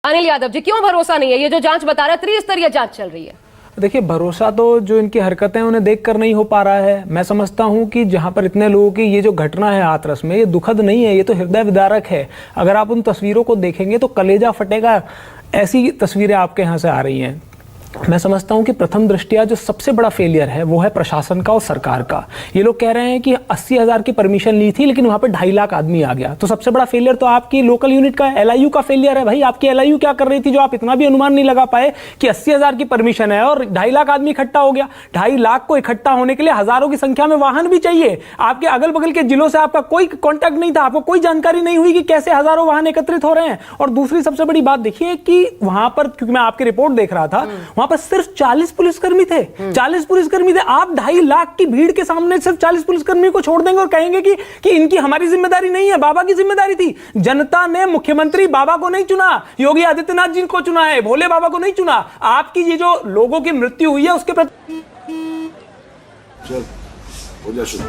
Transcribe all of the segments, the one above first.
अनिल यादव जी, क्यों भरोसा नहीं है? ये जो जांच बता रहा है त्रिस्तरीय जांच चल रही है। देखिए, भरोसा तो जो इनकी हरकतें हैं उन्हें देखकर नहीं हो पा रहा है। मैं समझता हूं कि जहां पर इतने लोगों की ये जो घटना है हाथरस में, ये दुखद नहीं है, ये तो हृदय विदारक है। अगर आप उन तस्वीरों को देखेंगे तो कलेजा फटेगा, ऐसी तस्वीरें आपके यहाँ से आ रही हैं। मैं समझता हूं कि प्रथम दृष्टया जो सबसे बड़ा फेलियर है वो है प्रशासन का और सरकार का। ये लोग कह रहे हैं कि 80,000 की परमिशन ली थी लेकिन वहां पे 2.5 लाख आदमी आ गया। तो सबसे बड़ा फेलियर तो आपकी लोकल यूनिट का, एलआईयू का फेलियर है। भाई, आपकी एलआईयू क्या कर रही थी जो आप इतना भी अनुमान नहीं लगा पाए कि 80,000 की परमिशन है और 2.5 लाख आदमी इकट्ठा हो गया। 2.5 लाख को इकट्ठा होने के लिए हजारों की संख्या में वाहन भी चाहिए। आपके अगल बगल के जिलों से आपका कोई कॉन्टैक्ट नहीं था, आपको कोई जानकारी नहीं हुई कि कैसे हजारों वाहन एकत्रित हो रहे हैं। और दूसरी सबसे बड़ी बात देखिए कि वहां पर, क्योंकि मैं आपकी रिपोर्ट देख रहा था, वहां पर सिर्फ 40 पुलिसकर्मी थे। 40 पुलिसकर्मी थे। आप 2.5 लाख की भीड़ के सामने सिर्फ 40 पुलिसकर्मियों को छोड़ देंगे और कहेंगे कि इनकी हमारी जिम्मेदारी नहीं है, बाबा की जिम्मेदारी थी। जनता ने मुख्यमंत्री बाबा को नहीं चुना, योगी आदित्यनाथ जी को चुना है, भोले बाबा को नहीं चुना। आपकी ये जो लोगों की मृत्यु हुई है उसके प्रति चल हो जा शुरू।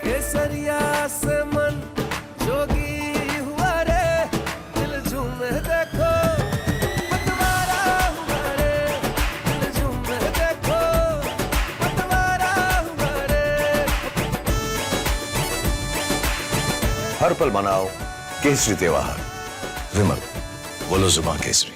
केसरिया से मन जोगी हुआ रे, दिल झूमे देखो पतवारा हुआ रे, दिल झूमे देखो पतवारा हुआ रे। हर पल मनाओ केसरी त्योहार। विमल, बोलो जुबान केसरी।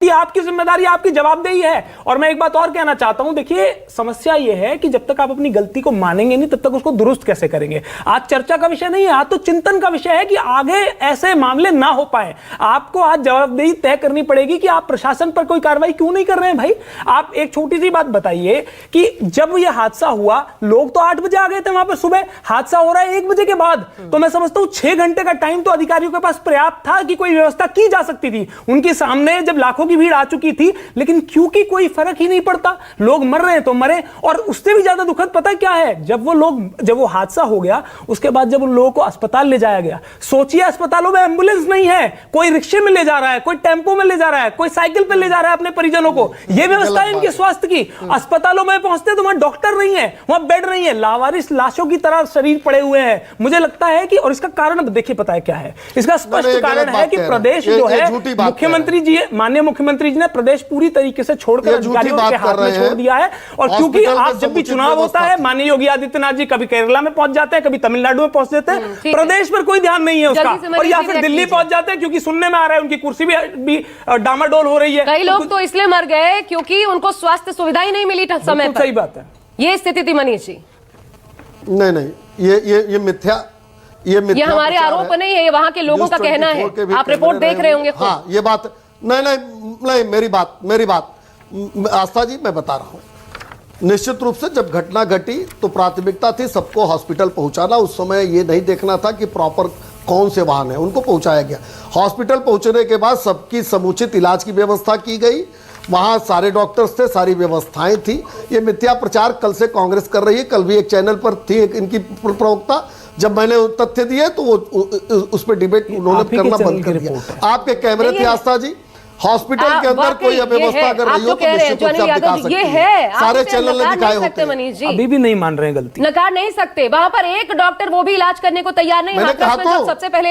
आपकी जिम्मेदारी, आपकी जवाबदेही है। और मैं एक बात और कहना चाहता हूं, देखिए समस्या यह है कि जब तक आप अपनी गलती को मानेंगे नहीं तब तक उसको दुरुस्त कैसे करेंगे। आज चर्चा का विषय नहीं है, आज तो चिंतन का विषय है कि आगे ऐसे मामले ना हो पाए। आपको आज जवाबदेही तय करनी पड़ेगी कि आप प्रशासन पर कोई कार्रवाई क्यों नहीं कर रहे हैं। भाई, आप एक छोटी सी बात बताइए कि जब यह हादसा हुआ, लोग तो 8 बजे आ गए थे वहां पर, सुबह हादसा हो रहा है 1 बजे के बाद। तो मैं समझता हूं 6 घंटे का टाइम तो अधिकारियों के पास पर्याप्त था कि कोई व्यवस्था की जा सकती थी। उनके सामने जब लाखों भीड़ आ चुकी थी, लेकिन क्योंकि कोई फर्क ही नहीं पड़ता, लोग मर रहे हैं तो मरे। और उससे भी ज्यादा दुखद पता क्या है, जब वो हादसा हो गया उसके बाद जब उन लोगों को अस्पताल ले जाया गया, सोचिए अस्पतालों में एम्बुलेंस नहीं है, कोई रिक्शे में ले जा रहा है, कोई टेंपो में ले जा रहा है, कोई साइकिल पे ले जा रहा है अपने परिजनों को। यह व्यवस्था है इनके स्वास्थ्य की। अस्पतालों में पहुंचते तो वहां डॉक्टर नहीं है, वहां बेड नहीं है, लावारिस लाशों की तरह शरीर पड़े हुए हैं। मुझे लगता है कि, और इसका कारण देखिए पता है क्या है, इसका स्पष्ट कारण है कि प्रदेश जो है, मुख्यमंत्री जी, माननीय मुख्यमंत्री जी ने प्रदेश पूरी तरीके से छोड़कर अधिकारियों के हाथ में छोड़ दिया है। और क्योंकि आप जब भी चुनाव होता है, माननीय योगी आदित्यनाथ जी कभी केरला में पहुंच जाते हैं, कभी तमिलनाडु में पहुंच जाते हैं, प्रदेश पर कोई ध्यान नहीं है उसका, और या फिर दिल्ली पहुंच जाते हैं क्योंकि सुनने में आ रहा है उनकी कुर्सी भी डामाडोल हो रही है। कई लोग तो इसलिए मर गए क्योंकि उनको स्वास्थ्य सुविधा ही नहीं मिली समय पर। सही बात है, ये स्थिति थी मनीष जी। नहीं, ये मिथ्या, ये हमारे आरोप नहीं है, ये वहां के लोगों का कहना है। आप रिपोर्ट देख रहे होंगे। हाँ, ये बात नहीं, मेरी बात आस्था जी, मैं बता रहा हूं। निश्चित रूप से जब घटना घटी तो प्राथमिकता थी सबको हॉस्पिटल पहुंचाना। उस समय ये नहीं देखना था कि प्रॉपर कौन से वाहन है, उनको पहुंचाया गया। हॉस्पिटल पहुंचने के बाद सबकी समुचित इलाज की व्यवस्था की गई, वहां सारे डॉक्टर्स थे, सारी व्यवस्थाएं थी। ये मिथ्या प्रचार कल से कांग्रेस कर रही है। कल भी एक चैनल पर थी इनकी प्रवक्ता, जब मैंने तथ्य दिए तो वो उस पर डिबेट उन्होंने करना बंद कर दिया। आपके कैमरे थे आस्था जी, हॉस्पिटल के अंदर कोई अव्यवस्था अगर रही हो तो निश्चित रूप से आप दिखा सकते हैं। सारे चैनल ने दिखाए होते हैं। अभी भी नहीं मान रहे हैं गलती, नकार नहीं सकते। वहां पर एक डॉक्टर वो भी इलाज करने को तैयार नहीं। मैंने कहा तो सबसे पहले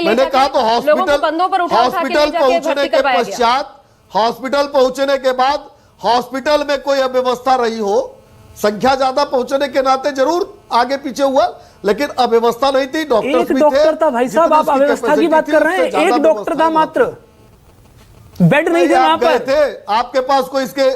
हॉस्पिटल पहुंचने के बाद हॉस्पिटल में कोई अव्यवस्था रही हो, संख्या ज्यादा पहुंचने के नाते जरूर आगे पीछे हुआ, लेकिन अव्यवस्था नहीं थी। डॉक्टर्स भी थे। डॉक्टर था भाई साहब, आप अव्यवस्था की बात कर रहे हैं। एक डॉक्टर था मात्र, बेड नहीं थे वहां पर। आपके पास कोई इसके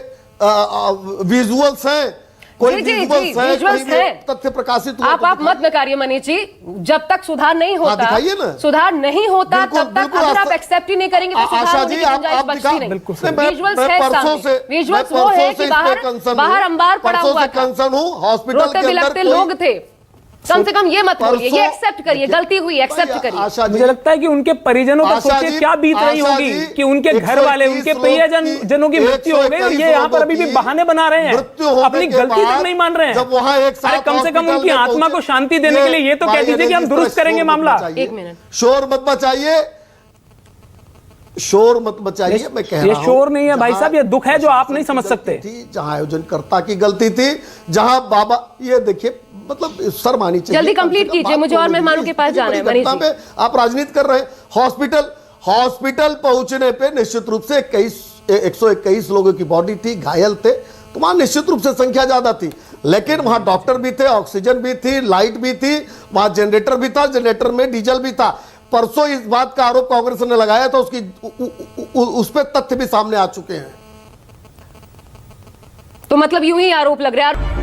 विजुअल्स हैं, कोई विजुअल्स हैं, तथ्य प्रकाशित हुआ। आप मत नकारिए मनीष जी, जब तक सुधार नहीं होता, दिखाइए ना, सुधार नहीं होता तब तक अगर आप एक्सेप्ट ही नहीं करेंगे तो आशा जी आप बचती नहीं। विजुअल्स है सामने, विजुअल्स वो है कि बाहर अंबार पड़ा हुआ था, कंसर्न हूं हॉस्पिटल रोते बिलखते लोग थे। कम से कम ये मत बोलिए, ये एक्सेप्ट करिए, गलती हुई एक्सेप्ट करिए। मुझे लगता है कि उनके परिजनों का सोचिए क्या बीत रही होगी कि उनके घर वाले, उनके प्रियजनों की मृत्यु हो गई और ये यहाँ पर अभी भी बहाने बना रहे हैं, अपनी गलती तक नहीं मान रहे हैं। अरे कम से कम उनकी आत्मा को शांति देने के लिए ये तो कह दीजिए कि हम दुरुस्त करेंगे मामला। 1 मिनट शोर मत मचाइए। शोर मत बचाइए, मैं कह ये रहा हूं शोर नहीं है भाई जहां साहब, ये दुख है जो आप नहीं समझ गलती सकते। थी, जहां आयोजनकर्ता की गलती थी, जहां बाबा, ये देखिए मतलब शर्म आनी चाहिए। जल्दी कम से कंप्लीट कम कीजिए, बात मुझे और होने मेहमानों दीजिए। के पास इतनी जाना है, बड़ी मनीष घटना जी। पे आप राजनीति कर रहे हैं। हॉस्पिटल पहुंचने पे निश्चित रूप से 121 लोगों की बॉडी थी, घायल थे, तो वहां निश्चित रूप से संख्या ज्यादा थी, लेकिन वहां डॉक्टर भी थे, ऑक्सीजन भी थी, लाइट भी थी, वहां जनरेटर भी था, जनरेटर में डीजल भी था। परसों इस बात का आरोप कांग्रेस ने लगाया था, उस पर तथ्य भी सामने आ चुके हैं। तो मतलब यूं ही आरोप लग रहा है।